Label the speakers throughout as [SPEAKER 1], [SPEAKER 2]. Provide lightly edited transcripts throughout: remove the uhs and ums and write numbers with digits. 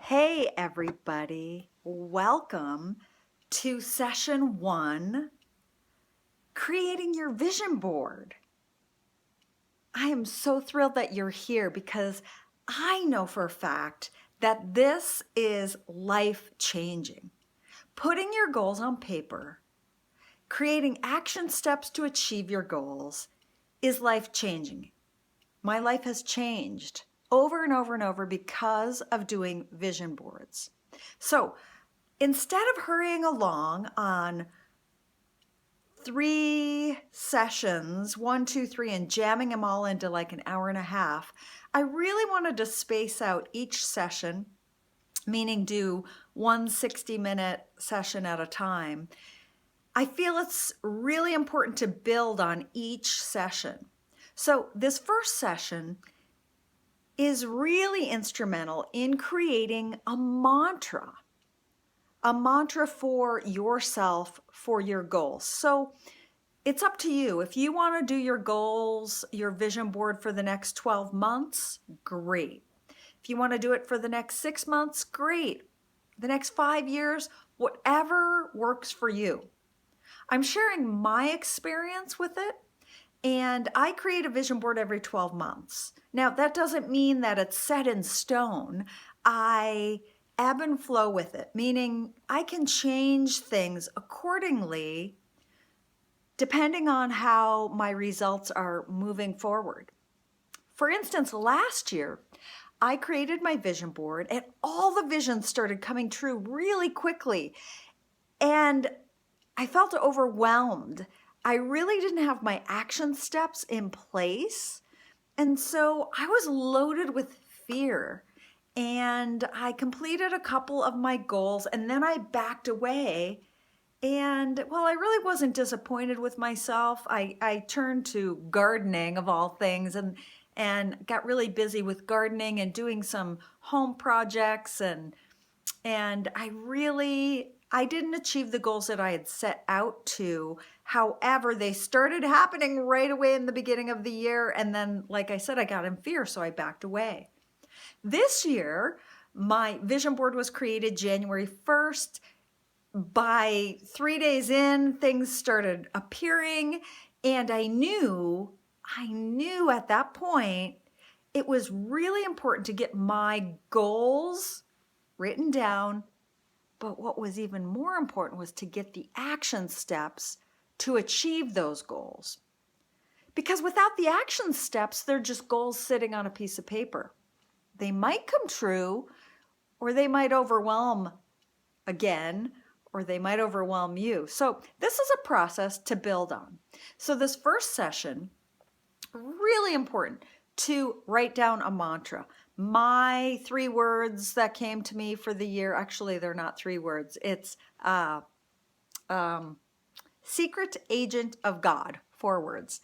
[SPEAKER 1] Hey, everybody. Welcome to session 1, creating your vision board. I am so thrilled that you're here because I know for a fact that this is life-changing. Putting your goals on paper, creating action steps to achieve your goals is life-changing. My life has changed over and over and over because of doing vision boards. So instead of hurrying along on 3 sessions, 1, 2, 3, and jamming them all into like an hour and a half, I really wanted to space out each session, meaning do one 60-minute session at a time. I feel it's really important to build on each session. So this first session is really instrumental in creating a mantra for yourself, for your goals. So it's up to you. If you want to do your goals, your vision board for the next 12 months, great. If you want to do it for the next 6 months, great. The next 5 years, whatever works for you. I'm sharing my experience with it, and I create a vision board every 12 months. Now, that doesn't mean that it's set in stone. I ebb and flow with it, meaning I can change things accordingly depending on how my results are moving forward. For instance, last year, I created my vision board and all the visions started coming true really quickly. And I felt overwhelmed. I really didn't have my action steps in place. And so I was loaded with fear. And I completed a couple of my goals and then I backed away. And well, I really wasn't disappointed with myself. I turned to gardening of all things and got really busy with gardening and doing some home projects and I didn't achieve the goals that I had set out to. However, they started happening right away in the beginning of the year. And then, like I said, I got in fear, so I backed away. This year, my vision board was created January 1st. By 3 days in, things started appearing, and I knew at that point it was really important to get my goals written down, but what was even more important was to get the action steps to achieve those goals. Because without the action steps, they're just goals sitting on a piece of paper. They might come true, or they might overwhelm again, or they might overwhelm you. So this is a process to build on. So this first session, really important to write down a mantra. My 3 words that came to me for the year, actually they're not 3 words. It's secret agent of God, 4 words.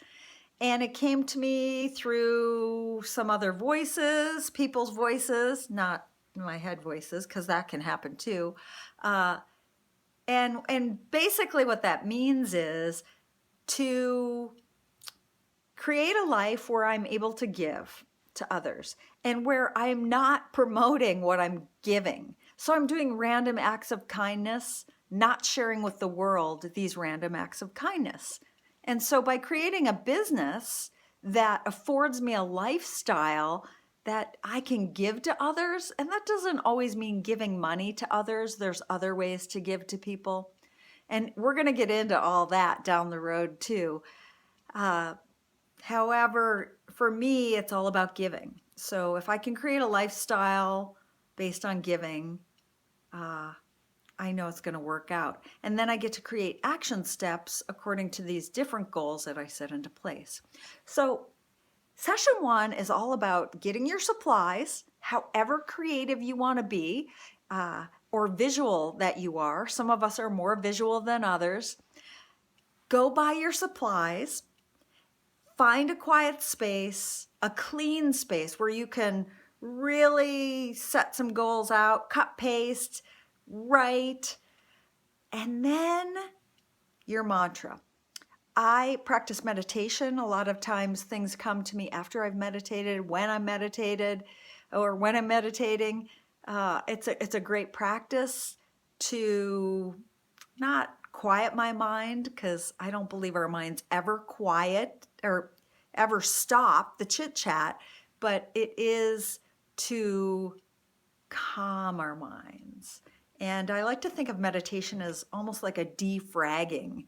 [SPEAKER 1] And it came to me through some other voices, people's voices, not my head voices, because that can happen too. And basically what that means is to create a life where I'm able to give to others and where I'm not promoting what I'm giving. So I'm doing random acts of kindness, not sharing with the world these random acts of kindness. And so by creating a business that affords me a lifestyle that I can give to others, and that doesn't always mean giving money to others. There's other ways to give to people. And we're going to get into all that down the road too. However, for me, it's all about giving. So if I can create a lifestyle based on giving, I know it's going to work out. And then I get to create action steps according to these different goals that I set into place. So session 1 is all about getting your supplies, however creative you want to be, or visual that you are. Some of us are more visual than others. Go buy your supplies, find a quiet space, a clean space where you can really set some goals out, cut, paste, write, and then your mantra. I practice meditation. A lot of times things come to me after I've meditated, when I'm meditated, or when I'm meditating. It's a great practice to not quiet my mind, because I don't believe our minds ever quiet or ever stop the chit chat, but it is to calm our minds. And I like to think of meditation as almost like a defragging.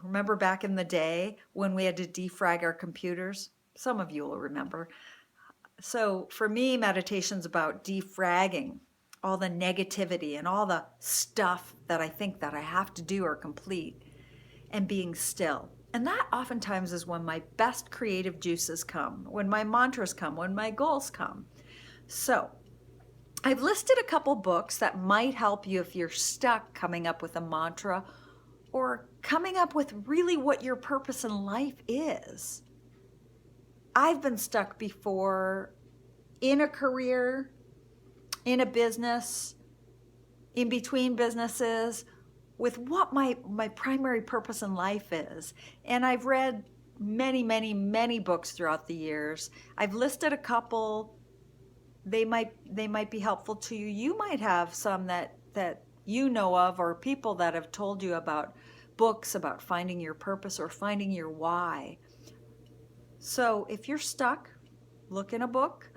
[SPEAKER 1] Remember back in the day when we had to defrag our computers? Some of you will remember. So for me, meditation's about defragging all the negativity and all the stuff that I think that I have to do or complete, and being still. And that oftentimes is when my best creative juices come, when my mantras come, when my goals come. So I've listed a couple books that might help you if you're stuck coming up with a mantra or coming up with really what your purpose in life is. I've been stuck before in a career, in a business, in between businesses, with what my primary purpose in life is. And I've read many, many, many books throughout the years. I've listed a couple. They might be helpful to you. You might have some that you know of, or people that have told you about books about finding your purpose or finding your why. So if you're stuck, look in a book,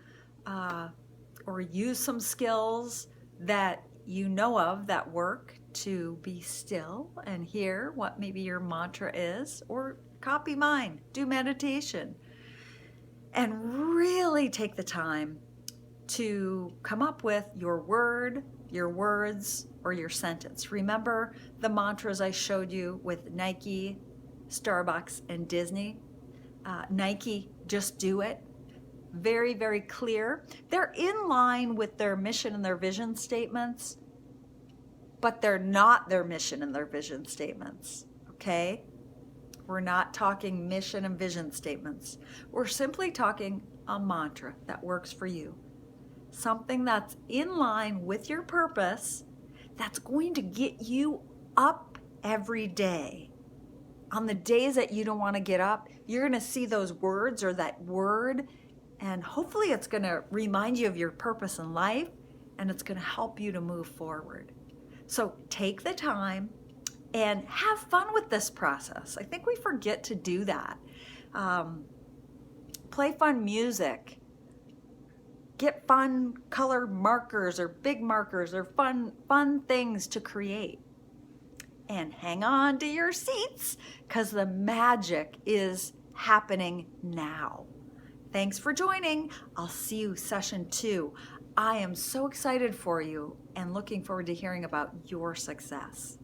[SPEAKER 1] or use some skills that you know of that work to be still and hear what maybe your mantra is, or copy mine, do meditation, and really take the time to come up with your word, your words, or your sentence. Remember the mantras I showed you with Nike, Starbucks, and Disney? Nike, just do it. Very, very clear. They're in line with their mission and their vision statements, but they're not their mission and their vision statements, okay? We're not talking mission and vision statements. We're simply talking a mantra that works for you. Something that's in line with your purpose, that's going to get you up every day. On the days that you don't want to get up, you're going to see those words or that word, and hopefully it's going to remind you of your purpose in life, and it's going to help you to move forward. So take the time and have fun with this process. I think we forget to do that. Play fun music. Get fun colored markers or big markers or fun things to create. And hang on to your seats, because the magic is happening now. Thanks for joining. I'll see you session 2. I am so excited for you and looking forward to hearing about your success.